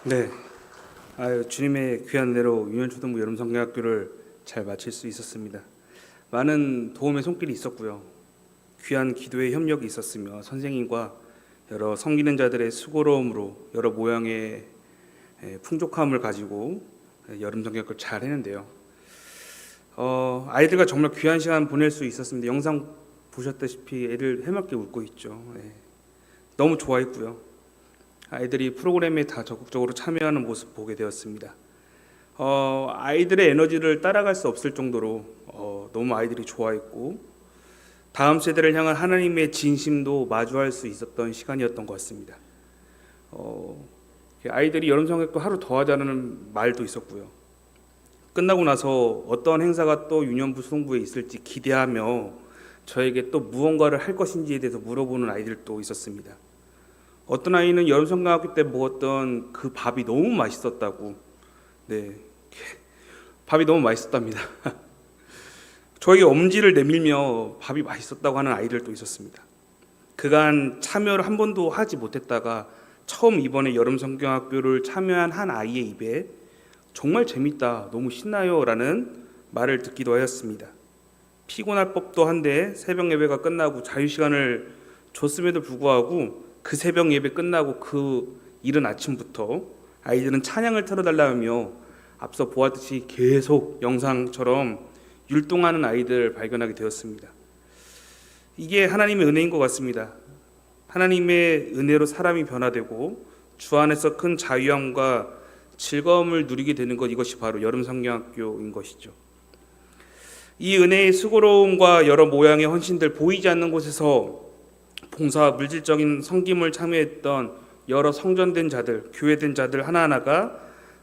네, 주님의 귀한 은혜로 유년초등부 여름성경학교를 잘 마칠 수 있었습니다. 많은 도움의 손길이 있었고요. 귀한 기도의 협력이 있었으며 선생님과 여러 섬기는 자들의 수고로움으로 여러 모양의 풍족함을 가지고 여름성경학교를 잘 했는데요. 아이들과 정말 귀한 시간 보낼 수 있었습니다. 영상 보셨다시피 애들 해맑게 웃고 있죠. 너무 좋아했고요. 아이들이 프로그램에 다 적극적으로 참여하는 모습 보게 되었습니다. 아이들의 에너지를 따라갈 수 없을 정도로 너무 아이들이 좋아했고 다음 세대를 향한 하나님의 진심도 마주할 수 있었던 시간이었던 것 같습니다. 아이들이 여름성경학교 하루 더 하자는 말도 있었고요. 끝나고 나서 어떤 행사가 또 유년부 수동부에 있을지 기대하며 저에게 또 무언가를 할 것인지에 대해서 물어보는 아이들도 있었습니다. 어떤 아이는 여름성경학교 때 먹었던 그 밥이 너무 맛있었다고, 밥이 너무 맛있었답니다. 저에게 엄지를 내밀며 밥이 맛있었다고 하는 아이들도 있었습니다. 그간 참여를 한 번도 하지 못했다가 처음 이번에 여름성경학교를 참여한 한 아이의 입에 정말 재밌다, 너무 신나요 라는 말을 듣기도 하였습니다. 피곤할 법도 한데 새벽 예배가 끝나고 자유시간을 줬음에도 불구하고 그 새벽 예배 끝나고 그 이른 아침부터 아이들은 찬양을 틀어달라며 앞서 보았듯이 계속 영상처럼 율동하는 아이들을 발견하게 되었습니다. 이게 하나님의 은혜인 것 같습니다. 하나님의 은혜로 사람이 변화되고 주 안에서 큰 자유함과 즐거움을 누리게 되는 것, 이것이 바로 여름성경학교인 것이죠. 이 은혜의 수고로움과 여러 모양의 헌신들, 보이지 않는 곳에서 봉사와 물질적인 섬김을 참여했던 여러 성전된 자들, 교회된 자들 하나하나가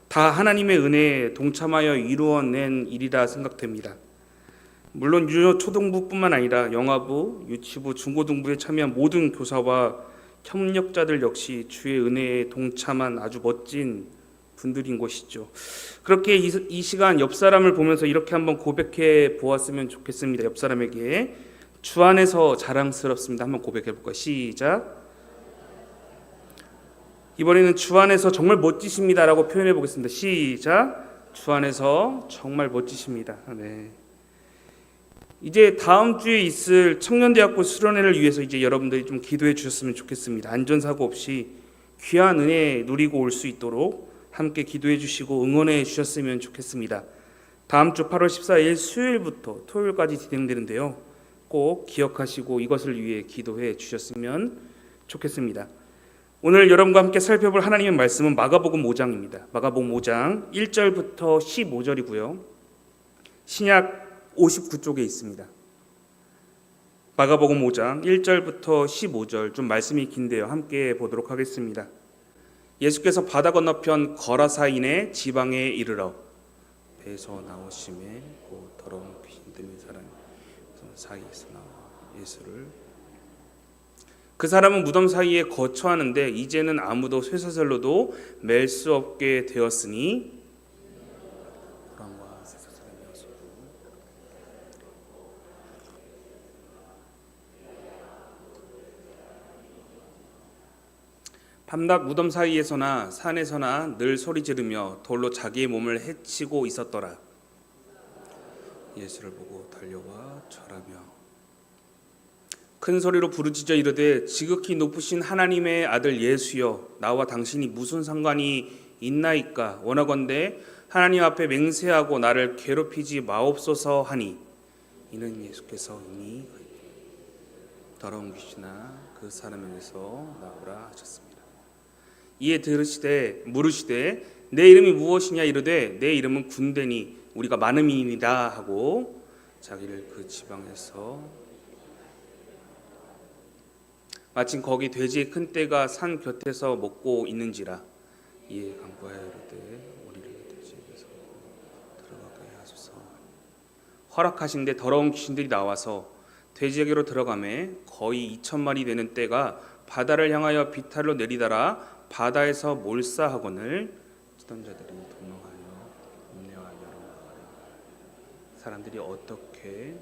다 하나님의 은혜에 동참하여 이루어낸 일이라 생각됩니다. 물론 유초등부뿐만 아니라 영아부, 유치부, 중고등부에 참여한 모든 교사와 협력자들 역시 주의 은혜에 동참한 아주 멋진 분들인 것이죠. 그렇게 이 시간 옆 사람을 보면서 이렇게 한번 고백해 보았으면 좋겠습니다. 옆 사람에게 주 안에서 자랑스럽습니다. 한번 고백해 볼까요? 시작. 이번에는 주 안에서 정말 멋지십니다라고 표현해 보겠습니다. 시작. 주 안에서 정말 멋지십니다. 네. 이제 다음 주에 있을 청년대학교 수련회를 위해서 이제 여러분들이 좀 기도해 주셨으면 좋겠습니다. 안전사고 없이 귀한 은혜 누리고 올 수 있도록 함께 기도해 주시고 응원해 주셨으면 좋겠습니다. 다음 주 8월 14일 수요일부터 토요일까지 진행되는데요. 꼭 기억하시고 이것을 위해 기도해 주셨으면 좋겠습니다. 오늘 여러분과 함께 살펴볼 하나님의 말씀은 마가복음 5장입니다. 마가복음 5장 1절부터 15절이고요. 신약 59쪽에 있습니다. 마가복음 5장 1절부터 15절, 좀 말씀이 긴데요. 함께 보도록 하겠습니다. 예수께서 바다 건너편 거라사인의 지방에 이르러 배에서 나오심에 곧 더러운 귀신 들린 사람이 사이에서 나와 예수를, 그 사람은 무덤 사이에 거처하는데 이제는 아무도 쇠사슬로도 맬 수 없게 되었으니 호랑과 쇠사슬에 매어서 밤낮 무덤 사이에서나 산에서나 늘 소리 지르며 돌로 자기의 몸을 해치고 있었더라. 예수를 보고 달려와 절하며 큰 소리로 부르짖어 이르되 지극히 높으신 하나님의 아들 예수여, 나와 당신이 무슨 상관이 있나이까? 원하건대 하나님 앞에 맹세하고 나를 괴롭히지 마옵소서 하니, 이는 예수께서 이미 더러운 귀신아 그 사람에게서 나오라 하셨습니다. 이에 들으시되 물으시되 내 이름이 무엇이냐 이르되 내 이름은 군대니 우리가 많음이니라 하고 자기를 그 지방에서 마침 거기 돼지의 큰 떼가 산 곁에서 먹고 있는지라. 이에 간구하여 이르되 우리를 돼지에게서 들어가게 하소서. 허락하신데 더러운 귀신들이 나와서 돼지에게로 들어가매 거의 2,000마리 되는 떼가 바다를 향하여 비탈로 내리다라 바다에서 몰사하거늘 치던 자들이 도망하여 사람들이 어떻게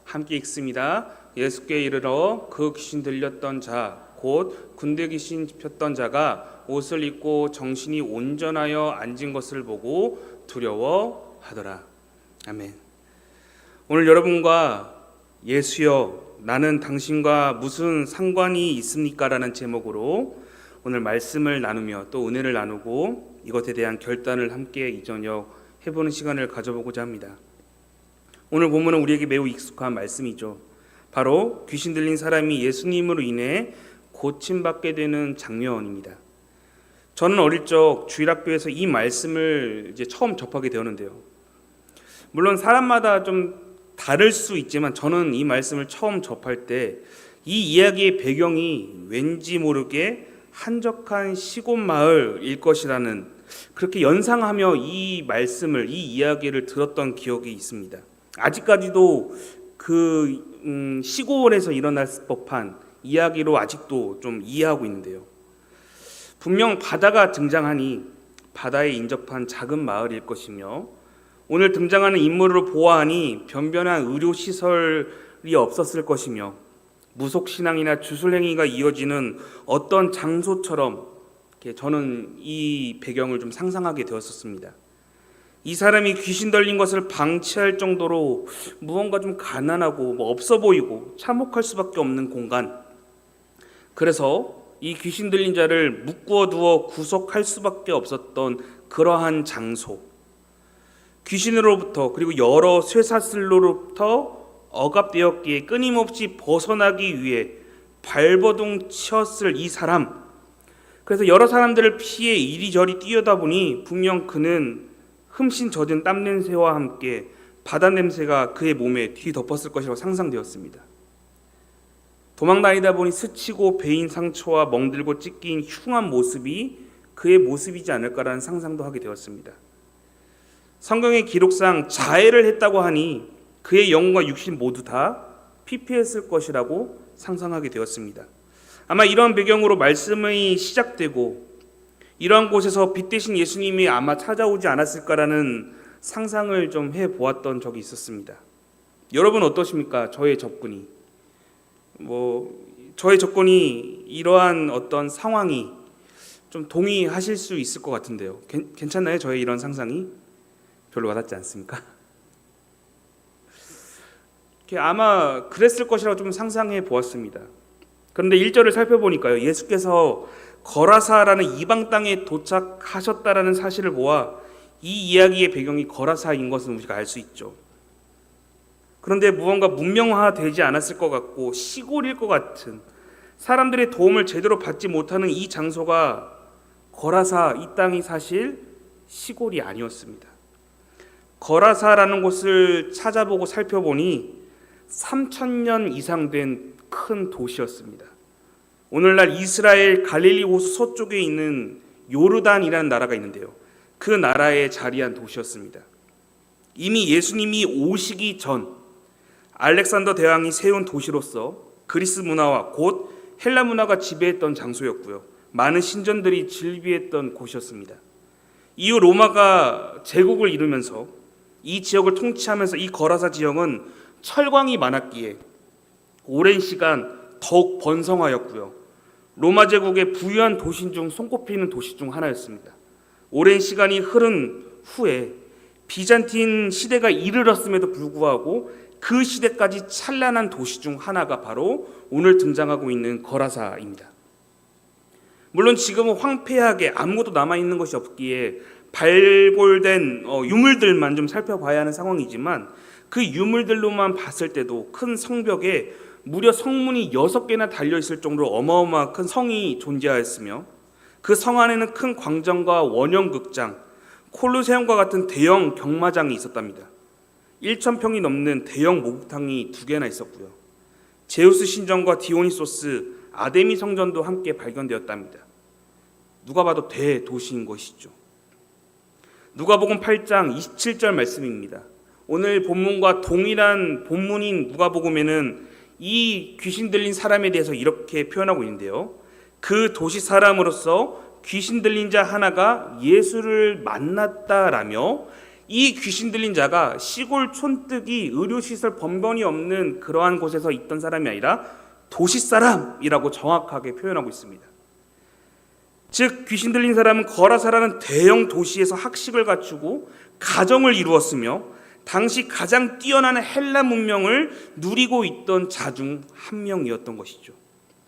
함께 읽습니다. 예수께 이르러 그 귀신 들렸던 자 곧 군대 귀신 폈던 자가 옷을 입고 정신이 온전하여 앉은 것을 보고 두려워하더라. 아멘. 오늘 여러분과 예수여 나는 당신과 무슨 상관이 있습니까? 라는 제목으로 오늘 말씀을 나누며 또 은혜를 나누고 이것에 대한 결단을 함께 이 저녁 해보는 시간을 가져보고자 합니다. 오늘 본문은 우리에게 매우 익숙한 말씀이죠. 바로 귀신 들린 사람이 예수님으로 인해 고침받게 되는 장면입니다. 저는 어릴 적 주일학교에서 이 말씀을 이제 처음 접하게 되었는데요. 물론 사람마다 좀 다를 수 있지만 저는 이 말씀을 처음 접할 때 이 이야기의 배경이 왠지 모르게 한적한 시골 마을일 것이라는 그렇게 연상하며 이 말씀을 이 이야기를 들었던 기억이 있습니다. 아직까지도 그 시골에서 일어날 법한 이야기로 아직도 좀 이해하고 있는데요. 분명 바다가 등장하니 바다에 인접한 작은 마을일 것이며 오늘 등장하는 인물을 보아하니 변변한 의료시설이 없었을 것이며 무속신앙이나 주술행위가 이어지는 어떤 장소처럼 저는 이 배경을 좀 상상하게 되었었습니다. 이 사람이 귀신 들린 것을 방치할 정도로 무언가 좀 가난하고 없어 보이고 참혹할 수밖에 없는 공간, 그래서 이 귀신 들린 자를 묶어 두어 구속할 수밖에 없었던 그러한 장소, 귀신으로부터 그리고 여러 쇠사슬로부터 억압되었기에 끊임없이 벗어나기 위해 발버둥 치었을 이 사람, 그래서 여러 사람들을 피해 이리저리 뛰어다 보니 분명 그는 흠씬 젖은 땀 냄새와 함께 바다 냄새가 그의 몸에 뒤덮었을 것이라고 상상되었습니다. 도망다니다 보니 스치고 베인 상처와 멍들고 찢긴 흉한 모습이 그의 모습이지 않을까라는 상상도 하게 되었습니다. 성경의 기록상 자해를 했다고 하니 그의 영과 육신 모두 다 피폐했을 것이라고 상상하게 되었습니다. 아마 이런 배경으로 말씀이 시작되고 이러한 곳에서 빛 대신 예수님이 아마 찾아오지 않았을까라는 상상을 좀 해보았던 적이 있었습니다. 여러분 어떠십니까? 저의 접근이 이러한 어떤 상황이 좀 동의하실 수 있을 것 같은데요. 괜찮나요? 저의 이런 상상이 별로 와닿지 않습니까? 아마 그랬을 것이라고 좀 상상해 보았습니다. 그런데 1절을 살펴보니까요, 예수께서 거라사라는 이방 땅에 도착하셨다라는 사실을 보아 이 이야기의 배경이 거라사인 것은 우리가 알 수 있죠. 그런데 무언가 문명화되지 않았을 것 같고 시골일 것 같은, 사람들의 도움을 제대로 받지 못하는 이 장소가 거라사, 이 땅이 사실 시골이 아니었습니다. 거라사라는 곳을 찾아보고 살펴보니 3,000년 이상 된 큰 도시였습니다. 오늘날 이스라엘 갈릴리 호수 서쪽에 있는 요르단이라는 나라가 있는데요, 그 나라에 자리한 도시였습니다. 이미 예수님이 오시기 전 알렉산더 대왕이 세운 도시로서 그리스 문화와 곧 헬라 문화가 지배했던 장소였고요, 많은 신전들이 즐비했던 곳이었습니다. 이후 로마가 제국을 이루면서 이 지역을 통치하면서 이 거라사 지역은 철광이 많았기에 오랜 시간 더욱 번성하였고요, 로마 제국의 부유한 도시 중 손꼽히는 도시 중 하나였습니다. 오랜 시간이 흐른 후에 비잔틴 시대가 이르렀음에도 불구하고 그 시대까지 찬란한 도시 중 하나가 바로 오늘 등장하고 있는 거라사입니다. 물론 지금은 황폐하게 아무것도 남아있는 것이 없기에 발골된 유물들만 좀 살펴봐야 하는 상황이지만 그 유물들로만 봤을 때도 큰 성벽에 무려 성문이 6개나 달려있을 정도로 어마어마한 큰 성이 존재하였으며 그 성 안에는 큰 광장과 원형극장, 콜로세움과 같은 대형 경마장이 있었답니다. 1,000평이 넘는 대형 목욕탕이 2개나 있었고요, 제우스 신전과 디오니소스, 아데미 성전도 함께 발견되었답니다. 누가 봐도 대도시인 것이죠. 누가복음 8장 27절 말씀입니다. 오늘 본문과 동일한 본문인 누가복음에는 이 귀신 들린 사람에 대해서 이렇게 표현하고 있는데요, 그 도시 사람으로서 귀신 들린 자 하나가 예수를 만났다라며, 이 귀신 들린 자가 시골 촌뜨기 의료시설 번번이 없는 그러한 곳에서 있던 사람이 아니라 도시 사람이라고 정확하게 표현하고 있습니다. 즉 귀신 들린 사람은 거라사라는 대형 도시에서 학식을 갖추고 가정을 이루었으며 당시 가장 뛰어난 헬라 문명을 누리고 있던 자 중 한 명이었던 것이죠.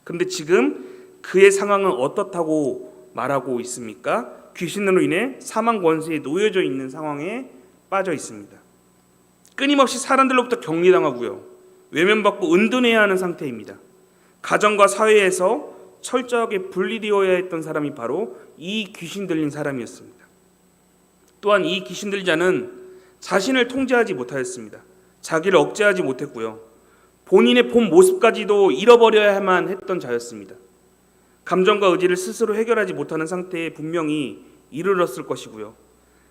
그런데 지금 그의 상황은 어떻다고 말하고 있습니까? 귀신으로 인해 사망 권세에 놓여져 있는 상황에 빠져 있습니다. 끊임없이 사람들로부터 격리당하고요, 외면받고 은둔해야 하는 상태입니다. 가정과 사회에서 철저하게 분리되어야 했던 사람이 바로 이 귀신 들린 사람이었습니다. 또한 이 귀신 들린 자는 자신을 통제하지 못하였습니다. 자기를 억제하지 못했고요, 본인의 본 모습까지도 잃어버려야만 했던 자였습니다. 감정과 의지를 스스로 해결하지 못하는 상태에 분명히 이르렀을 것이고요,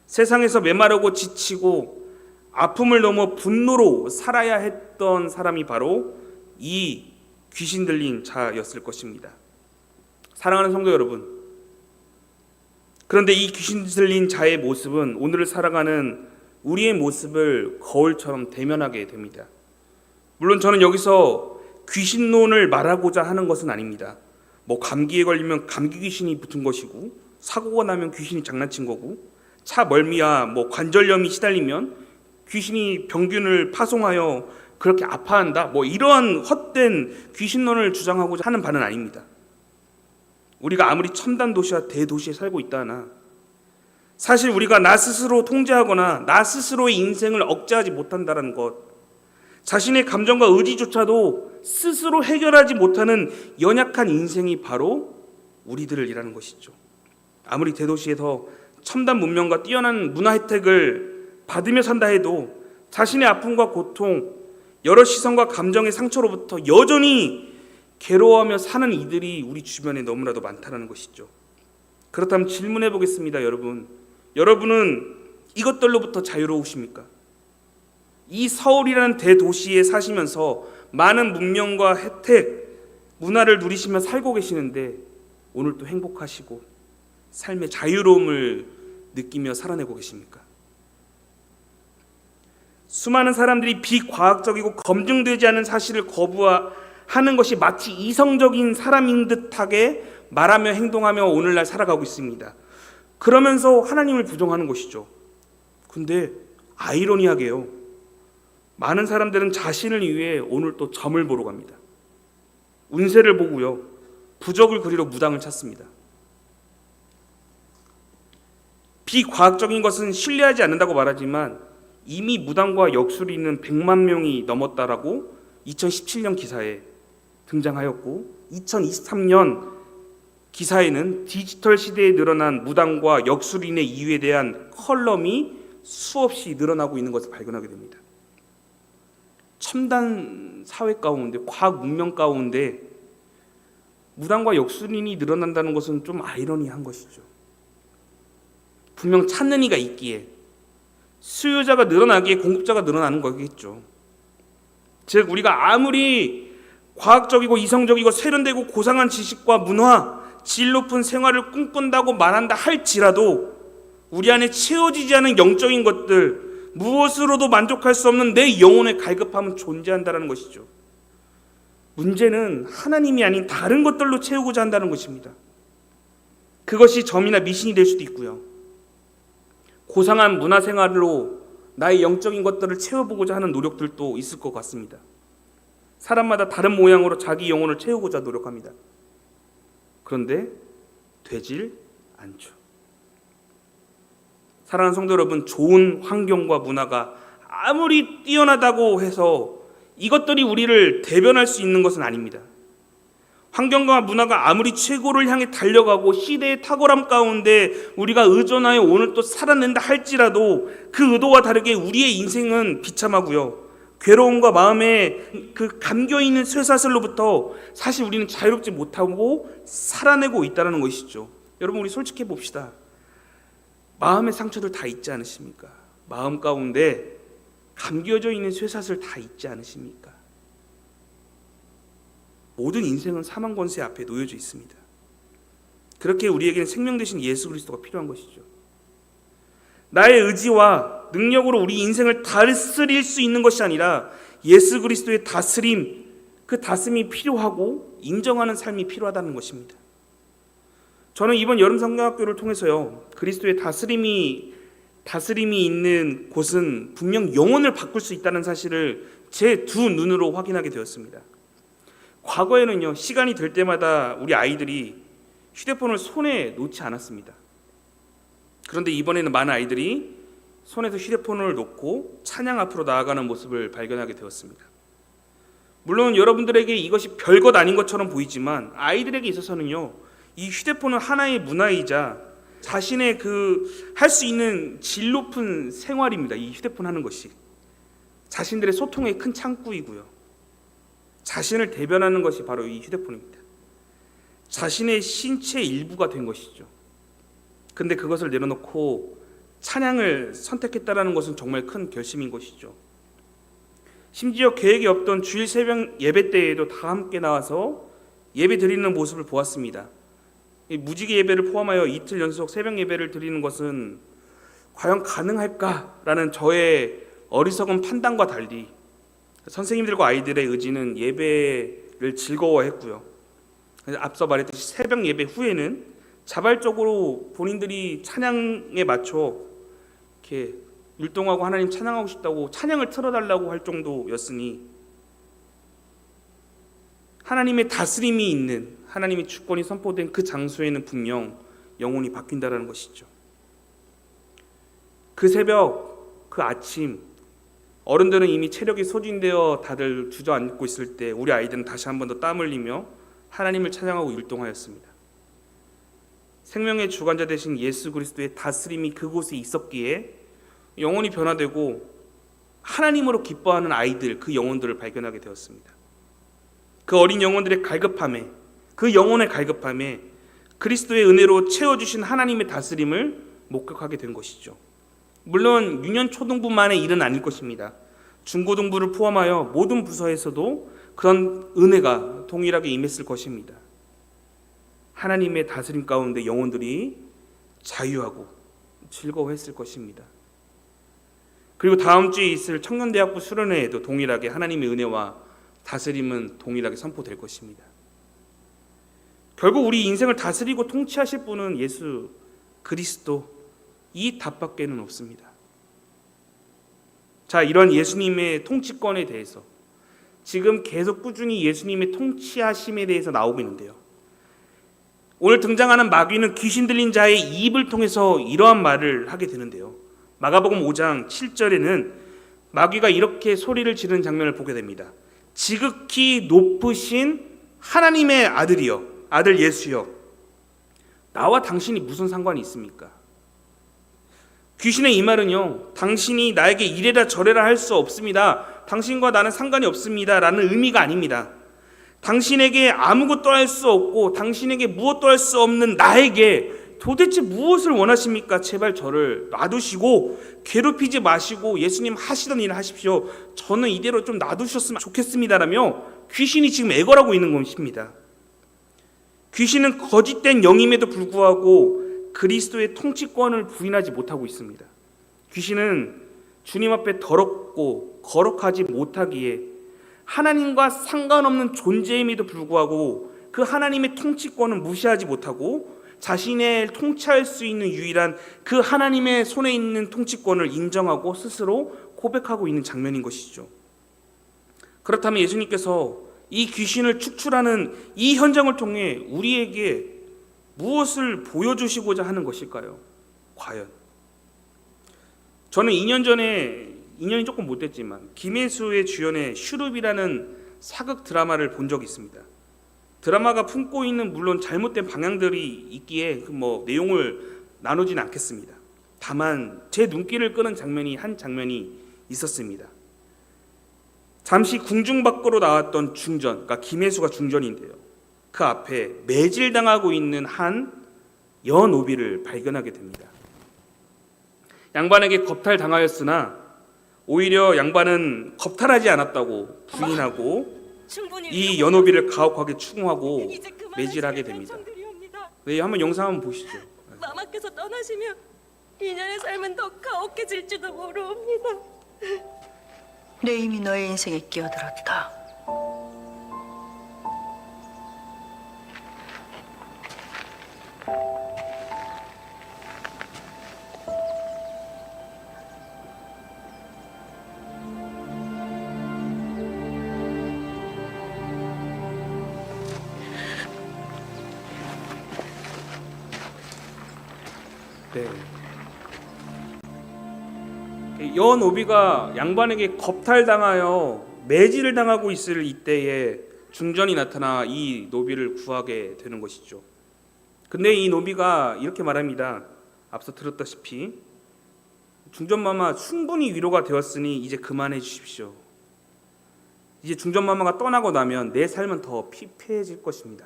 세상에서 메마르고 지치고 아픔을 넘어 분노로 살아야 했던 사람이 바로 이 귀신 들린 자였을 것입니다. 사랑하는 성도 여러분, 그런데 이 귀신 들린 자의 모습은 오늘을 살아가는 우리의 모습을 거울처럼 대면하게 됩니다. 물론 저는 여기서 귀신론을 말하고자 하는 것은 아닙니다. 감기에 걸리면 감기 귀신이 붙은 것이고, 사고가 나면 귀신이 장난친 거고, 차 멀미야 관절염이 시달리면 귀신이 병균을 파송하여 그렇게 아파한다, 이러한 헛된 귀신론을 주장하고자 하는 바는 아닙니다. 우리가 아무리 첨단 도시와 대도시에 살고 있다 하나 사실 우리가 나 스스로 통제하거나 나 스스로의 인생을 억제하지 못한다는 것, 자신의 감정과 의지조차도 스스로 해결하지 못하는 연약한 인생이 바로 우리들이라는 것이죠. 아무리 대도시에서 첨단 문명과 뛰어난 문화 혜택을 받으며 산다 해도 자신의 아픔과 고통, 여러 시선과 감정의 상처로부터 여전히 괴로워하며 사는 이들이 우리 주변에 너무나도 많다는 것이죠. 그렇다면 질문해 보겠습니다. 여러분은 이것들로부터 자유로우십니까? 이 서울이라는 대도시에 사시면서 많은 문명과 혜택, 문화를 누리시며 살고 계시는데 오늘 또 행복하시고 삶의 자유로움을 느끼며 살아내고 계십니까? 수많은 사람들이 비과학적이고 검증되지 않은 사실을 거부하는 것이 마치 이성적인 사람인 듯하게 말하며 행동하며 오늘날 살아가고 있습니다. 그러면서 하나님을 부정하는 것이죠. 근데 아이러니하게요, 많은 사람들은 자신을 위해 오늘 또 점을 보러 갑니다. 운세를 보고요, 부적을 그리러 무당을 찾습니다. 비과학적인 것은 신뢰하지 않는다고 말하지만 이미 무당과 역술인은 100만 명이 넘었다라고 2017년 기사에 등장하였고, 2023년 기사에는 디지털 시대에 늘어난 무당과 역술인의 이유에 대한 컬럼이 수없이 늘어나고 있는 것을 발견하게 됩니다. 첨단 사회 가운데, 과학 문명 가운데 무당과 역술인이 늘어난다는 것은 좀 아이러니한 것이죠. 분명 찾는 이가 있기에, 수요자가 늘어나기에 공급자가 늘어나는 거겠죠. 즉 우리가 아무리 과학적이고 이성적이고 세련되고 고상한 지식과 문화, 질 높은 생활을 꿈꾼다고 말한다 할지라도 우리 안에 채워지지 않은 영적인 것들, 무엇으로도 만족할 수 없는 내 영혼의 갈급함은 존재한다는 것이죠. 문제는 하나님이 아닌 다른 것들로 채우고자 한다는 것입니다. 그것이 점이나 미신이 될 수도 있고요, 고상한 문화생활로 나의 영적인 것들을 채워보고자 하는 노력들도 있을 것 같습니다. 사람마다 다른 모양으로 자기 영혼을 채우고자 노력합니다. 그런데 되질 않죠. 사랑하는 성도 여러분, 좋은 환경과 문화가 아무리 뛰어나다고 해서 이것들이 우리를 대변할 수 있는 것은 아닙니다. 환경과 문화가 아무리 최고를 향해 달려가고 시대의 탁월함 가운데 우리가 의존하여 오늘 또 살아낸다 할지라도 그 의도와 다르게 우리의 인생은 비참하고요, 괴로움과 마음에 그 감겨있는 쇠사슬로부터 사실 우리는 자유롭지 못하고 살아내고 있다는 것이죠. 여러분, 우리 솔직해 봅시다. 마음의 상처들 다 있지 않으십니까? 마음 가운데 감겨져 있는 쇠사슬 다 있지 않으십니까? 모든 인생은 사망 권세 앞에 놓여져 있습니다. 그렇게 우리에게는 생명 되신 예수 그리스도가 필요한 것이죠. 나의 의지와 능력으로 우리 인생을 다스릴 수 있는 것이 아니라 예수 그리스도의 다스림, 그 다스림이 필요하고 인정하는 삶이 필요하다는 것입니다. 저는 이번 여름 성경학교를 통해서요, 그리스도의 다스림이 있는 곳은 분명 영혼을 바꿀 수 있다는 사실을 제 두 눈으로 확인하게 되었습니다. 과거에는요, 시간이 될 때마다 우리 아이들이 휴대폰을 손에 놓지 않았습니다. 그런데 이번에는 많은 아이들이 손에서 휴대폰을 놓고 찬양 앞으로 나아가는 모습을 발견하게 되었습니다. 물론 여러분들에게 이것이 별것 아닌 것처럼 보이지만 아이들에게 있어서는요, 이 휴대폰은 하나의 문화이자 자신의 할 수 있는 질 높은 생활입니다. 이 휴대폰 하는 것이 자신들의 소통의 큰 창구이고요, 자신을 대변하는 것이 바로 이 휴대폰입니다. 자신의 신체의 일부가 된 것이죠. 근데 그것을 내려놓고 찬양을 선택했다라는 것은 정말 큰 결심인 것이죠. 심지어 계획이 없던 주일 새벽 예배 때에도 다 함께 나와서 예배 드리는 모습을 보았습니다. 무지개 예배를 포함하여 이틀 연속 새벽 예배를 드리는 것은 과연 가능할까라는 저의 어리석은 판단과 달리 선생님들과 아이들의 의지는 예배를 즐거워했고요. 앞서 말했듯이 새벽 예배 후에는 자발적으로 본인들이 찬양에 맞춰 이렇게 율동하고 하나님 찬양하고 싶다고 찬양을 틀어달라고 할 정도였으니, 하나님의 다스림이 있는, 하나님의 주권이 선포된 그 장소에는 분명 영혼이 바뀐다라는 것이죠. 그 새벽, 그 아침, 어른들은 이미 체력이 소진되어 다들 주저앉고 있을 때 우리 아이들은 다시 한 번 더 땀 흘리며 하나님을 찬양하고 율동하였습니다. 생명의 주관자 되신 예수 그리스도의 다스림이 그곳에 있었기에 영혼이 변화되고 하나님으로 기뻐하는 아이들, 그 영혼들을 발견하게 되었습니다. 그 어린 영혼들의 갈급함에, 그 영혼의 갈급함에 그리스도의 은혜로 채워주신 하나님의 다스림을 목격하게 된 것이죠. 물론 유년 초등부만의 일은 아닐 것입니다. 중고등부를 포함하여 모든 부서에서도 그런 은혜가 동일하게 임했을 것입니다. 하나님의 다스림 가운데 영혼들이 자유하고 즐거워했을 것입니다. 그리고 다음 주에 있을 청년대학부 수련회에도 동일하게 하나님의 은혜와 다스림은 동일하게 선포될 것입니다. 결국 우리 인생을 다스리고 통치하실 분은 예수 그리스도, 이 답밖에는 없습니다. 자, 이런 예수님의 통치권에 대해서 지금 계속 꾸준히 예수님의 통치하심에 대해서 나오고 있는데요, 오늘 등장하는 마귀는 귀신 들린 자의 입을 통해서 이러한 말을 하게 되는데요, 마가복음 5장 7절에는 마귀가 이렇게 소리를 지르는 장면을 보게 됩니다. 지극히 높으신 하나님의 아들이여, 아들 예수여, 나와 당신이 무슨 상관이 있습니까? 귀신의 이 말은요, 당신이 나에게 이래라 저래라 할 수 없습니다, 당신과 나는 상관이 없습니다 라는 의미가 아닙니다. 당신에게 아무것도 할 수 없고 당신에게 무엇도 할 수 없는 나에게 도대체 무엇을 원하십니까? 제발 저를 놔두시고 괴롭히지 마시고 예수님 하시던 일을 하십시오. 저는 이대로 좀 놔두셨으면 좋겠습니다라며 귀신이 지금 애걸하고 있는 것입니다. 귀신은 거짓된 영임에도 불구하고 그리스도의 통치권을 부인하지 못하고 있습니다. 귀신은 주님 앞에 더럽고 거룩하지 못하기에 하나님과 상관없는 존재임에도 불구하고 그 하나님의 통치권을 무시하지 못하고 자신의 통치할 수 있는 유일한 그 하나님의 손에 있는 통치권을 인정하고 스스로 고백하고 있는 장면인 것이죠. 그렇다면 예수님께서 이 귀신을 축출하는 이 현장을 통해 우리에게 무엇을 보여주시고자 하는 것일까요? 과연 저는 2년이 조금 못됐지만 김혜수의 주연의 슈룹이라는 사극 드라마를 본 적이 있습니다. 드라마가 품고 있는 물론 잘못된 방향들이 있기에 내용을 나누진 않겠습니다. 다만 제 눈길을 끄는 한 장면이 있었습니다. 잠시 궁중 밖으로 나왔던 중전, 그러니까 김혜수가 중전인데요, 그 앞에 매질당하고 있는 한 여노비를 발견하게 됩니다. 양반에게 겁탈당하였으나 오히려 양반은 겁탈하지 않았다고 부인하고 이 연호비를 가혹하게 추궁하고 매질하게 됩니다. 네, 한번 영상 한번 보시죠. 마마께서 떠나시면 인연의 삶은 더 가혹해질지도 모르옵니다. 내 이미 너의 인생에 끼어들었다. 네. 여노비가 양반에게 겁탈당하여 매질을 당하고 있을 이때에 중전이 나타나 이 노비를 구하게 되는 것이죠. 근데 이 노비가 이렇게 말합니다. 앞서 들었다시피 중전마마 충분히 위로가 되었으니 이제 그만해 주십시오. 이제 중전마마가 떠나고 나면 내 삶은 더 피폐해질 것입니다.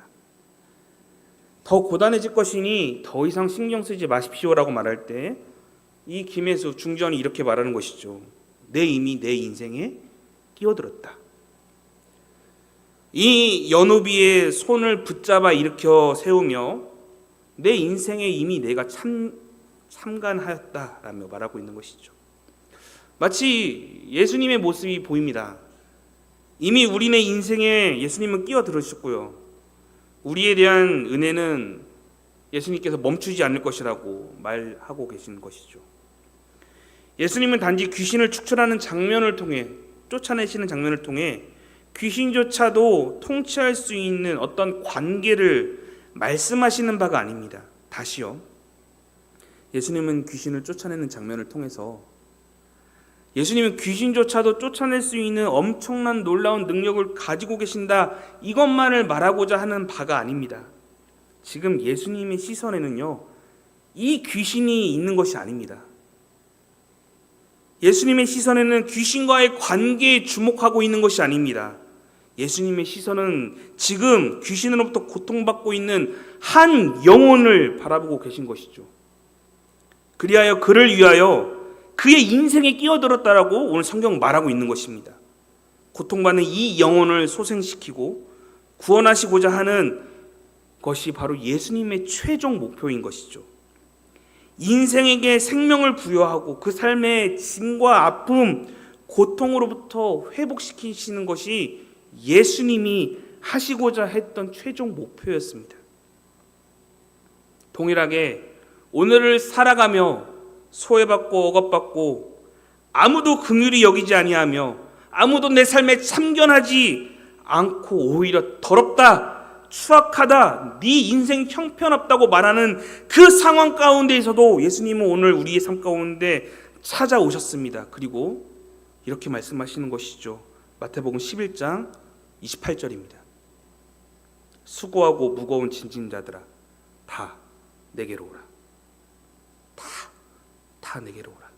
더 고단해질 것이니 더 이상 신경 쓰지 마십시오라고 말할 때 이 김혜수 중전이 이렇게 말하는 것이죠. 이미 내 인생에 끼어들었다. 이 연호비의 손을 붙잡아 일으켜 세우며 내 인생에 이미 내가 참관하였다라며 말하고 있는 것이죠. 마치 예수님의 모습이 보입니다. 이미 우리네 인생에 예수님은 끼어들으셨고요. 우리에 대한 은혜는 예수님께서 멈추지 않을 것이라고 말하고 계시는 것이죠. 예수님은 단지 귀신을 축출하는 장면을 통해, 쫓아내시는 장면을 통해 귀신조차도 통치할 수 있는 어떤 관계를 말씀하시는 바가 아닙니다. 다시요. 예수님은 귀신을 쫓아내는 장면을 통해서 예수님은 귀신조차도 쫓아낼 수 있는 엄청난 놀라운 능력을 가지고 계신다, 이것만을 말하고자 하는 바가 아닙니다. 지금 예수님의 시선에는요, 이 귀신이 있는 것이 아닙니다. 예수님의 시선에는 귀신과의 관계에 주목하고 있는 것이 아닙니다. 예수님의 시선은 지금 귀신으로부터 고통받고 있는 한 영혼을 바라보고 계신 것이죠. 그리하여 그를 위하여 그의 인생에 끼어들었다라고 오늘 성경 말하고 있는 것입니다. 고통받는 이 영혼을 소생시키고 구원하시고자 하는 것이 바로 예수님의 최종 목표인 것이죠. 인생에게 생명을 부여하고 그 삶의 짐과 아픔, 고통으로부터 회복시키시는 것이 예수님이 하시고자 했던 최종 목표였습니다. 동일하게 오늘을 살아가며 소외받고 억압받고 아무도 긍휼히 여기지 아니하며 아무도 내 삶에 참견하지 않고 오히려 더럽다, 추악하다, 네 인생 형편없다고 말하는 그 상황 가운데에서도 예수님은 오늘 우리의 삶 가운데 찾아오셨습니다. 그리고 이렇게 말씀하시는 것이죠. 마태복음 11장 28절입니다. 수고하고 무거운 짐진 자들아, 다 내게로 오라. 다 내게로 오라.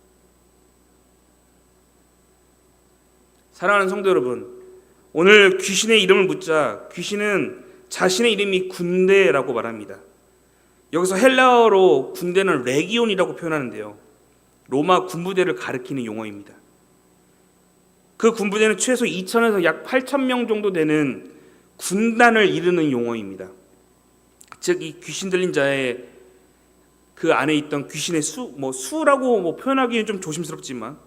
사랑하는 성도 여러분, 오늘 귀신의 이름을 묻자 귀신은 자신의 이름이 군대라고 말합니다. 여기서 헬라어로 군대는 레기온이라고 표현하는데요, 로마 군부대를 가리키는 용어입니다. 그 군부대는 최소 2,000에서 약 8,000명 정도 되는 군단을 이루는 용어입니다. 즉 이 귀신 들린 자의 그 안에 있던 귀신의 수라고 표현하기는 좀 조심스럽지만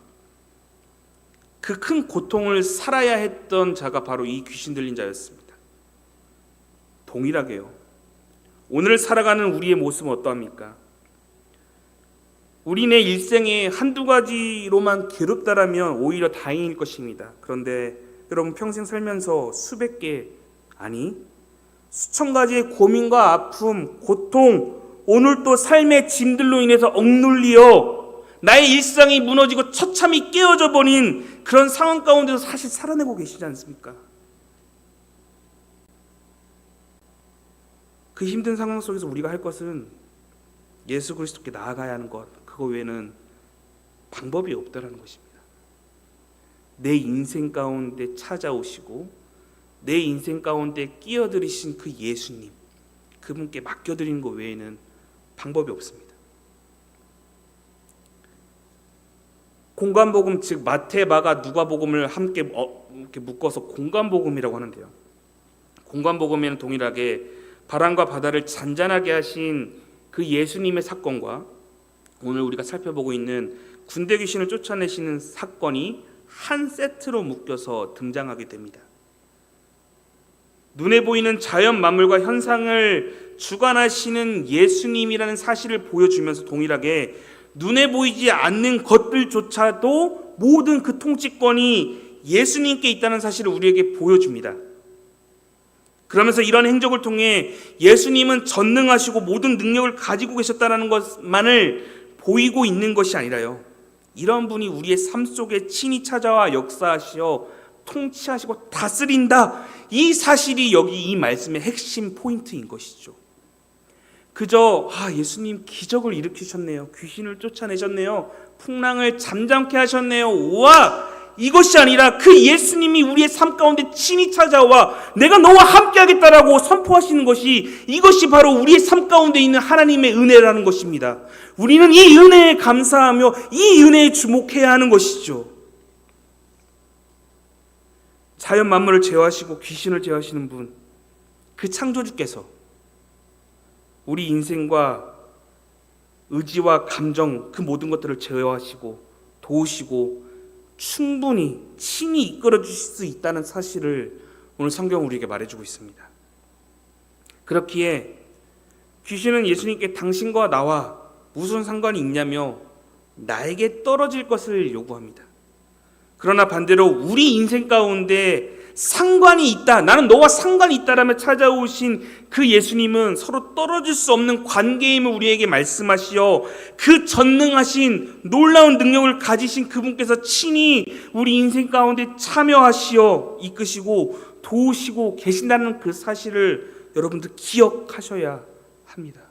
그 큰 고통을 살아야 했던 자가 바로 이 귀신 들린 자였습니다. 동일하게요, 오늘 살아가는 우리의 모습은 어떠합니까? 우리네 일생에 한두 가지로만 괴롭다라면 오히려 다행일 것입니다. 그런데 여러분, 평생 살면서 수백 개, 아니 수천 가지의 고민과 아픔, 고통, 오늘 또 삶의 짐들로 인해서 억눌리어 나의 일상이 무너지고 처참히 깨어져 버린 그런 상황 가운데서 사실 살아내고 계시지 않습니까? 그 힘든 상황 속에서 우리가 할 것은 예수 그리스도께 나아가야 하는 것, 그거 외에는 방법이 없다라는 것입니다. 내 인생 가운데 찾아오시고 내 인생 가운데 끼어들이신 그 예수님, 그분께 맡겨드리는 것 외에는 방법이 없습니다. 공간복음, 즉 마태, 마가, 누가복음을 함께 이렇게 묶어서 공간복음이라고 하는데요, 공간복음에는 동일하게 바람과 바다를 잔잔하게 하신 그 예수님의 사건과 오늘 우리가 살펴보고 있는 군대 귀신을 쫓아내시는 사건이 한 세트로 묶여서 등장하게 됩니다. 눈에 보이는 자연 만물과 현상을 주관하시는 예수님이라는 사실을 보여주면서 동일하게 눈에 보이지 않는 것들조차도 모든 그 통치권이 예수님께 있다는 사실을 우리에게 보여줍니다. 그러면서 이런 행적을 통해 예수님은 전능하시고 모든 능력을 가지고 계셨다는 것만을 보이고 있는 것이 아니라요, 이런 분이 우리의 삶 속에 친히 찾아와 역사하시어 통치하시고 다스린다, 이 사실이 여기 이 말씀의 핵심 포인트인 것이죠. 그저 예수님 기적을 일으키셨네요, 귀신을 쫓아내셨네요, 풍랑을 잠잠케 하셨네요, 와, 이것이 아니라 그 예수님이 우리의 삶 가운데 친히 찾아와 내가 너와 함께 하겠다라고 선포하시는 것이, 이것이 바로 우리의 삶 가운데 있는 하나님의 은혜라는 것입니다. 우리는 이 은혜에 감사하며 이 은혜에 주목해야 하는 것이죠. 자연 만물을 제어하시고 귀신을 제어하시는 분, 그 창조주께서 우리 인생과 의지와 감정, 그 모든 것들을 제어하시고 도우시고 충분히 친히 이끌어 주실 수 있다는 사실을 오늘 성경은 우리에게 말해주고 있습니다. 그렇기에 귀신은 예수님께 당신과 나와 무슨 상관이 있냐며 나에게 떨어질 것을 요구합니다. 그러나 반대로 우리 인생 가운데 상관이 있다, 나는 너와 상관이 있다라며 찾아오신 그 예수님은 서로 떨어질 수 없는 관계임을 우리에게 말씀하시어 그 전능하신 놀라운 능력을 가지신 그분께서 친히 우리 인생 가운데 참여하시어 이끄시고 도우시고 계신다는 그 사실을 여러분들 기억하셔야 합니다.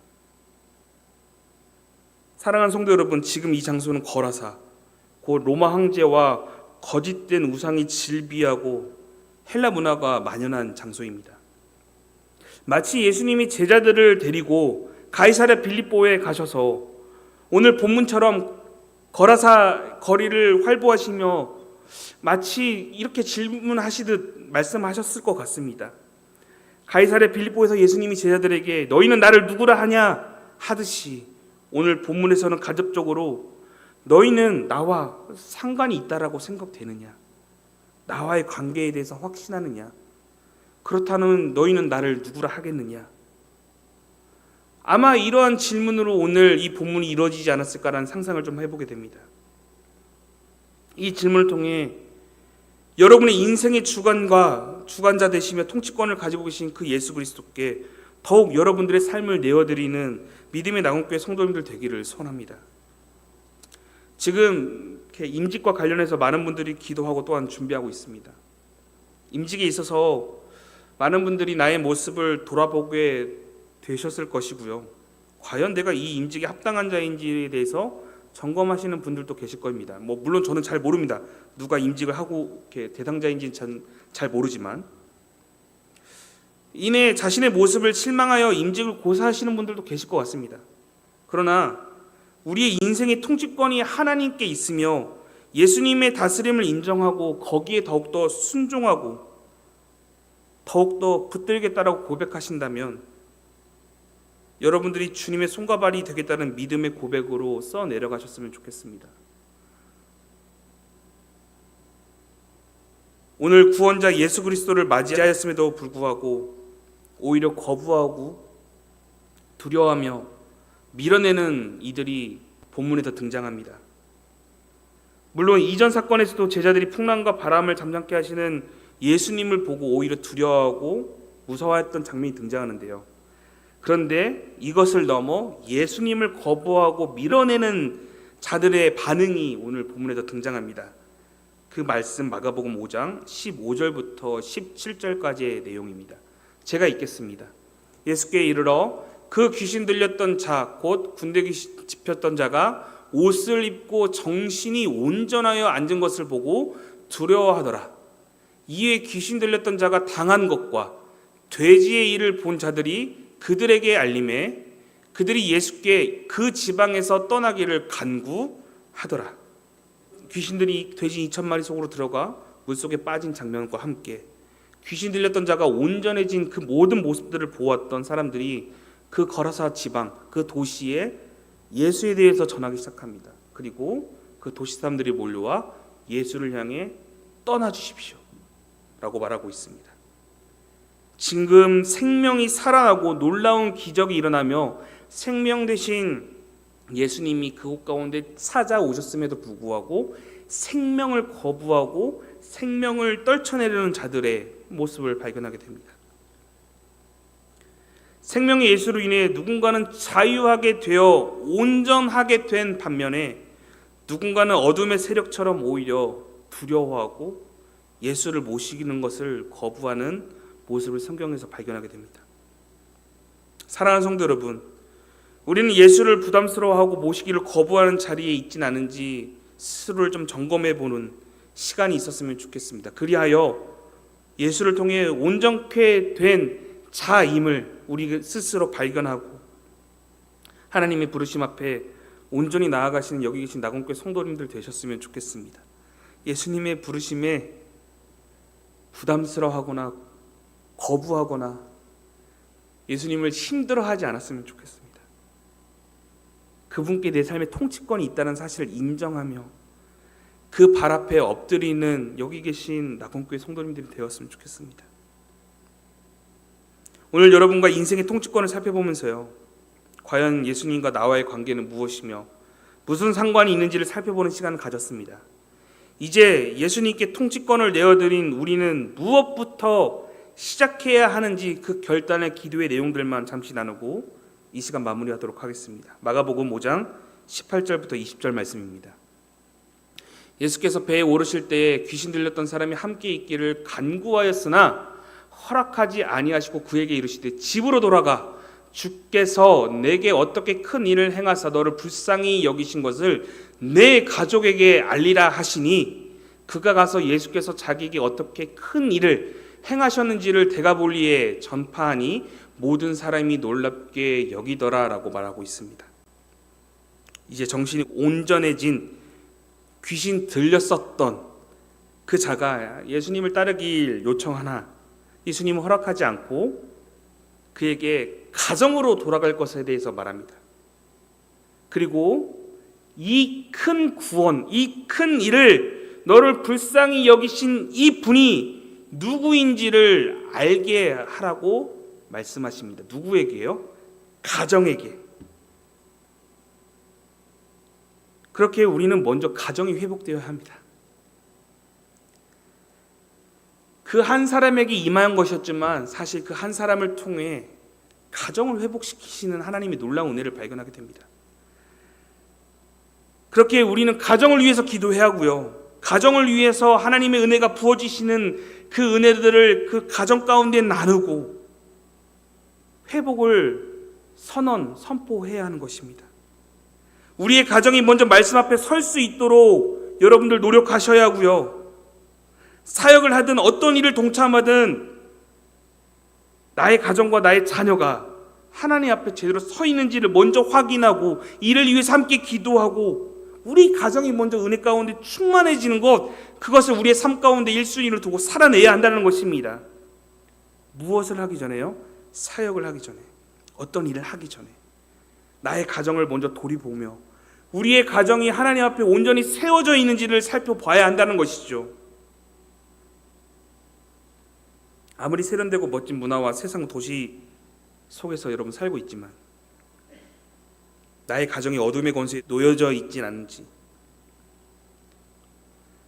사랑하는 성도 여러분, 지금 이 장소는 거라사, 곧 로마 황제와 거짓된 우상이 질비하고 헬라 문화가 만연한 장소입니다. 마치 예수님이 제자들을 데리고 가이사랴 빌립보에 가셔서 오늘 본문처럼 거라사 거리를 활보하시며 마치 이렇게 질문하시듯 말씀하셨을 것 같습니다. 가이사랴 빌립보에서 예수님이 제자들에게 너희는 나를 누구라 하냐 하듯이 오늘 본문에서는 간접적으로 너희는 나와 상관이 있다라고 생각되느냐, 나와의 관계에 대해서 확신하느냐, 그렇다면 너희는 나를 누구라 하겠느냐. 아마 이러한 질문으로 오늘 이 본문이 이루어지지 않았을까라는 상상을 좀 해보게 됩니다. 이 질문을 통해 여러분의 인생의 주관자 되시며 통치권을 가지고 계신 그 예수 그리스도께 더욱 여러분들의 삶을 내어드리는 믿음의 나눔교회 성도님들 되기를 소원합니다. 지금 임직과 관련해서 많은 분들이 기도하고 또한 준비하고 있습니다. 임직에 있어서 많은 분들이 나의 모습을 돌아보게 되셨을 것이고요. 과연 내가 이 임직에 합당한 자인지에 대해서 점검하시는 분들도 계실 겁니다. 물론 저는 잘 모릅니다. 누가 임직을 하고 대상자인지는 전 잘 모르지만 이내 자신의 모습을 실망하여 임직을 고사하시는 분들도 계실 것 같습니다. 그러나 우리의 인생의 통치권이 하나님께 있으며 예수님의 다스림을 인정하고 거기에 더욱더 순종하고 더욱더 붙들겠다라고 고백하신다면 여러분들이 주님의 손과 발이 되겠다는 믿음의 고백으로 써내려가셨으면 좋겠습니다. 오늘 구원자 예수 그리스도를 맞이하였음에도 불구하고 오히려 거부하고 두려워하며 밀어내는 이들이 본문에서 등장합니다. 물론 이전 사건에서도 제자들이 풍랑과 바람을 잠잠케 하시는 예수님을 보고 오히려 두려워하고 무서워했던 장면이 등장하는데요. 그런데 이것을 넘어 예수님을 거부하고 밀어내는 자들의 반응이 오늘 본문에서 등장합니다. 그 말씀 마가복음 5장 15절부터 17절까지의 내용입니다. 제가 읽겠습니다. 예수께 이르러 그 귀신 들렸던 자 곧 군대 귀신 짚혔던 자가 옷을 입고 정신이 온전하여 앉은 것을 보고 두려워하더라. 이에 귀신 들렸던 자가 당한 것과 돼지의 일을 본 자들이 그들에게 알림해 그들이 예수께 그 지방에서 떠나기를 간구하더라. 귀신들이 돼지 2,000마리 속으로 들어가 물속에 빠진 장면과 함께 귀신 들렸던 자가 온전해진 그 모든 모습들을 보았던 사람들이 그 거라사 지방, 그 도시에 예수에 대해서 전하기 시작합니다. 그리고 그 도시 사람들이 몰려와 예수를 향해 떠나 주십시오 라고 말하고 있습니다. 지금 생명이 살아나고 놀라운 기적이 일어나며 생명 대신 예수님이 그곳 가운데 찾아오셨음에도 불구하고 생명을 거부하고 생명을 떨쳐내려는 자들의 모습을 발견하게 됩니다. 생명의 예수로 인해 누군가는 자유하게 되어 온전하게 된 반면에 누군가는 어둠의 세력처럼 오히려 두려워하고 예수를 모시는 것을 거부하는 모습을 성경에서 발견하게 됩니다. 사랑하는 성도 여러분, 우리는 예수를 부담스러워하고 모시기를 거부하는 자리에 있진 않은지 스스로를 좀 점검해 보는 시간이 있었으면 좋겠습니다. 그리하여 예수를 통해 온전케 된 자임을 우리 스스로 발견하고 하나님의 부르심 앞에 온전히 나아가시는 여기 계신 나곤교회 성도님들 되셨으면 좋겠습니다. 예수님의 부르심에 부담스러워하거나 거부하거나 예수님을 힘들어하지 않았으면 좋겠습니다. 그분께 내 삶의 통치권이 있다는 사실을 인정하며 그 발 앞에 엎드리는 여기 계신 나곤교회 성도님들이 되었으면 좋겠습니다. 오늘 여러분과 인생의 통치권을 살펴보면서요, 과연 예수님과 나와의 관계는 무엇이며 무슨 상관이 있는지를 살펴보는 시간을 가졌습니다. 이제 예수님께 통치권을 내어드린 우리는 무엇부터 시작해야 하는지 그 결단의 기도의 내용들만 잠시 나누고 이 시간 마무리하도록 하겠습니다. 마가복음 5장 18절부터 20절 말씀입니다. 예수께서 배에 오르실 때에 귀신 들렸던 사람이 함께 있기를 간구하였으나 허락하지 아니하시고 그에게 이르시되 집으로 돌아가 주께서 내게 어떻게 큰 일을 행하사 너를 불쌍히 여기신 것을 내 가족에게 알리라 하시니 그가 가서 예수께서 자기에게 어떻게 큰 일을 행하셨는지를 데가볼리에 전파하니 모든 사람이 놀랍게 여기더라라고 말하고 있습니다. 이제 정신이 온전해진 귀신 들렸었던 그 자가 예수님을 따르길 요청하나 예수님은 허락하지 않고 그에게 가정으로 돌아갈 것에 대해서 말합니다. 그리고 이 큰 구원, 이 큰 일을 너를 불쌍히 여기신 이 분이 누구인지를 알게 하라고 말씀하십니다. 누구에게요? 가정에게. 그렇게 우리는 먼저 가정이 회복되어야 합니다. 그 한 사람에게 임한 것이었지만 사실 그 한 사람을 통해 가정을 회복시키시는 하나님의 놀라운 은혜를 발견하게 됩니다. 그렇게 우리는 가정을 위해서 기도해야 하고요, 가정을 위해서 하나님의 은혜가 부어지시는 그 은혜들을 그 가정 가운데 나누고 회복을 선포해야 하는 것입니다. 우리의 가정이 먼저 말씀 앞에 설 수 있도록 여러분들 노력하셔야 하고요, 사역을 하든 어떤 일을 동참하든 나의 가정과 나의 자녀가 하나님 앞에 제대로 서 있는지를 먼저 확인하고 이를 위해서 함께 기도하고 우리 가정이 먼저 은혜 가운데 충만해지는 것, 그것을 우리의 삶 가운데 1순위로 두고 살아내야 한다는 것입니다. 무엇을 하기 전에요? 사역을 하기 전에, 어떤 일을 하기 전에 나의 가정을 먼저 돌이보며 우리의 가정이 하나님 앞에 온전히 세워져 있는지를 살펴봐야 한다는 것이죠. 아무리 세련되고 멋진 문화와 세상 도시 속에서 여러분 살고 있지만 나의 가정이 어둠의 권세에 놓여져 있진 않은지,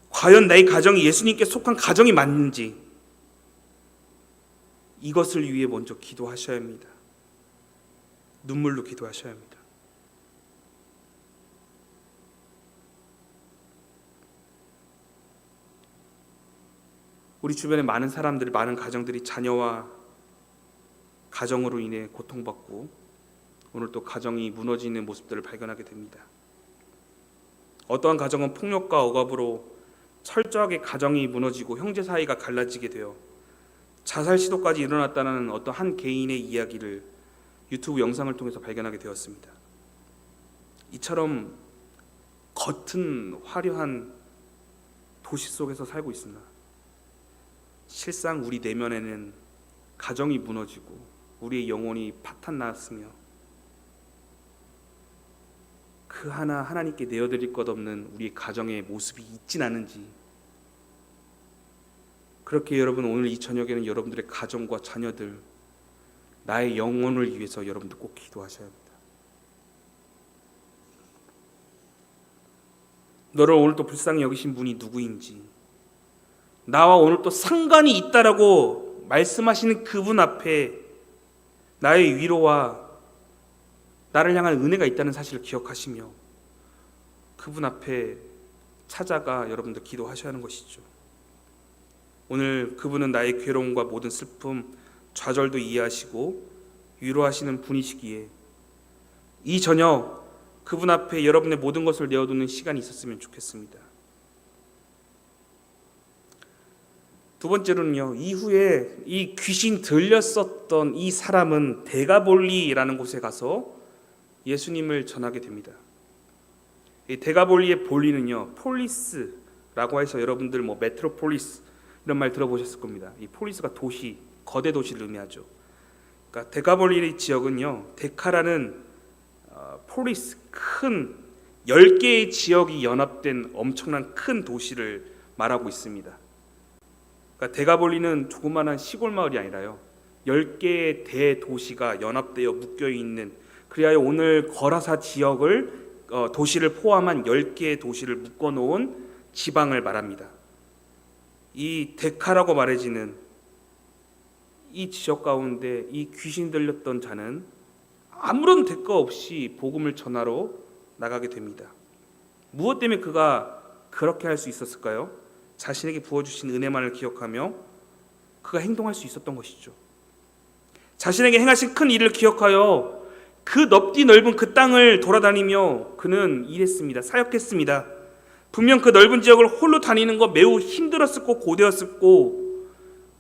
과연 나의 가정이 예수님께 속한 가정이 맞는지, 이것을 위해 먼저 기도하셔야 합니다. 눈물로 기도하셔야 합니다. 우리 주변에 많은 사람들이, 많은 가정들이 자녀와 가정으로 인해 고통받고 오늘 또 가정이 무너지는 모습들을 발견하게 됩니다. 어떠한 가정은 폭력과 억압으로 철저하게 가정이 무너지고 형제 사이가 갈라지게 되어 자살 시도까지 일어났다는 어떤 한 개인의 이야기를 유튜브 영상을 통해서 발견하게 되었습니다. 이처럼 겉은 화려한 도시 속에서 살고 있으나 실상 우리 내면에는 가정이 무너지고 우리의 영혼이 파탄났으며 그 하나 하나님께 내어드릴 것 없는 우리 가정의 모습이 있진 않은지, 그렇게 여러분 오늘 이 저녁에는 여러분들의 가정과 자녀들, 나의 영혼을 위해서 여러분들 꼭 기도하셔야 합니다. 너를 오늘 또 불쌍히 여기신 분이 누구인지, 나와 오늘 또 상관이 있다라고 말씀하시는 그분 앞에 나의 위로와 나를 향한 은혜가 있다는 사실을 기억하시며 그분 앞에 찾아가 여러분들 기도하셔야 하는 것이죠. 오늘 그분은 나의 괴로움과 모든 슬픔, 좌절도 이해하시고 위로하시는 분이시기에 이 저녁 그분 앞에 여러분의 모든 것을 내어두는 시간이 있었으면 좋겠습니다. 두 번째로는요, 이후에 이 귀신 들렸었던 이 사람은 데가볼리라는 곳에 가서 예수님을 전하게 됩니다. 이 데가볼리의 볼리는요, 폴리스라고 해서 여러분들 뭐 메트로폴리스 이런 말 들어보셨을 겁니다. 이 폴리스가 도시, 거대 도시를 의미하죠. 그러니까 데가볼리 지역은요, 데카라는 폴리스, 큰 10개의 지역이 연합된 엄청난 큰 도시를 말하고 있습니다. 그러니까 데가볼리는 조그마한 시골 마을이 아니라요, 10개의 대도시가 연합되어 묶여있는, 그리하여 오늘 거라사 지역을 도시를 포함한 10개의 도시를 묶어놓은 지방을 말합니다. 이 데카라고 말해지는 이 지역 가운데 이 귀신 들렸던 자는 아무런 대가 없이 복음을 전하러 나가게 됩니다. 무엇 때문에 그가 그렇게 할 수 있었을까요? 자신에게 부어주신 은혜만을 기억하며 그가 행동할 수 있었던 것이죠. 자신에게 행하신 큰 일을 기억하여 그 넓디 넓은 그 땅을 돌아다니며 그는 일했습니다. 사역했습니다. 분명 그 넓은 지역을 홀로 다니는 거 매우 힘들었었고 고되었었고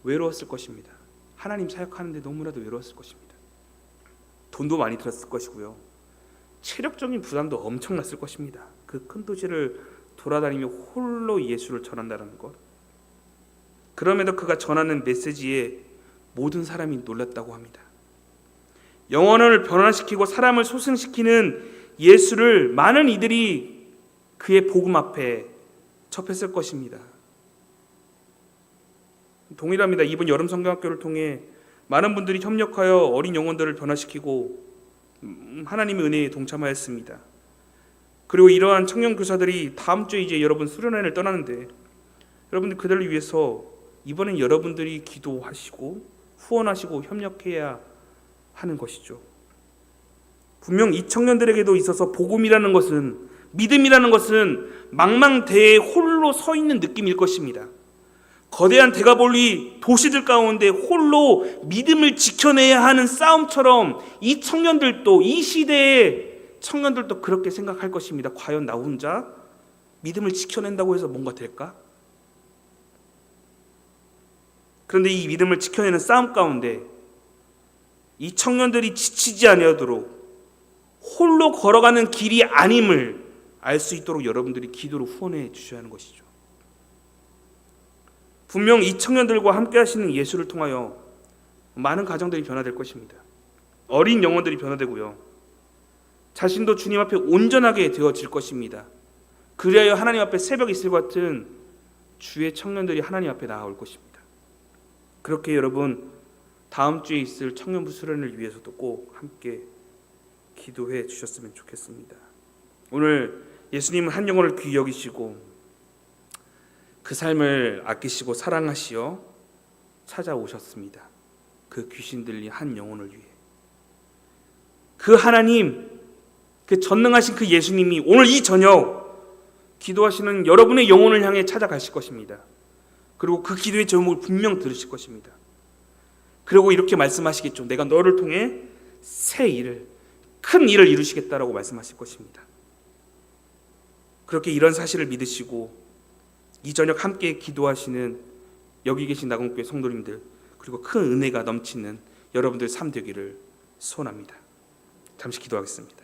외로웠을 것입니다. 하나님 사역하는데 너무나도 외로웠을 것입니다. 돈도 많이 들었을 것이고요, 체력적인 부담도 엄청났을 것입니다. 그 큰 도시를 돌아다니며 홀로 예수를 전한다는 것. 그럼에도 그가 전하는 메시지에 모든 사람이 놀랐다고 합니다. 영혼을 변화시키고 사람을 소생시키는 예수를 많은 이들이 그의 복음 앞에 접했을 것입니다. 동일합니다. 이번 여름 성경학교를 통해 많은 분들이 협력하여 어린 영혼들을 변화시키고 하나님의 은혜에 동참하였습니다. 그리고 이러한 청년 교사들이 다음 주에 이제 여러분 수련회를 떠나는데 여러분들 그들을 위해서 이번엔 여러분들이 기도하시고 후원하시고 협력해야 하는 것이죠. 분명 이 청년들에게도 있어서 복음이라는 것은, 믿음이라는 것은 망망대해에 홀로 서 있는 느낌일 것입니다. 거대한 데가볼리 도시들 가운데 홀로 믿음을 지켜내야 하는 싸움처럼 이 청년들도, 이 시대의 청년들도 그렇게 생각할 것입니다. 과연 나 혼자 믿음을 지켜낸다고 해서 뭔가 될까? 그런데 이 믿음을 지켜내는 싸움 가운데 이 청년들이 지치지 아니하도록 홀로 걸어가는 길이 아님을 알 수 있도록 여러분들이 기도로 후원해 주셔야 하는 것이죠. 분명 이 청년들과 함께 하시는 예수를 통하여 많은 가정들이 변화될 것입니다. 어린 영혼들이 변화되고요, 자신도 주님 앞에 온전하게 되어질 것입니다. 그리하여 하나님 앞에 새벽 이슬 같은 주의 청년들이 하나님 앞에 나아올 것입니다. 그렇게 여러분 다음 주에 있을 청년부 수련을 위해서도 꼭 함께 기도해 주셨으면 좋겠습니다. 오늘 예수님은 한 영혼을 귀히 여기시고 그 삶을 아끼시고 사랑하시어 찾아오셨습니다. 그 귀신 들린 한 영혼을 위해. 그 하나님, 그 전능하신 그 예수님이 오늘 이 저녁 기도하시는 여러분의 영혼을 향해 찾아가실 것입니다. 그리고 그 기도의 제목을 분명 들으실 것입니다. 그리고 이렇게 말씀하시겠죠. 내가 너를 통해 새 일을, 큰 일을 이루시겠다라고 말씀하실 것입니다. 그렇게 이런 사실을 믿으시고 이 저녁 함께 기도하시는 여기 계신 나금교회 성도님들, 그리고 큰 은혜가 넘치는 여러분들 삶 되기를 소원합니다. 잠시 기도하겠습니다.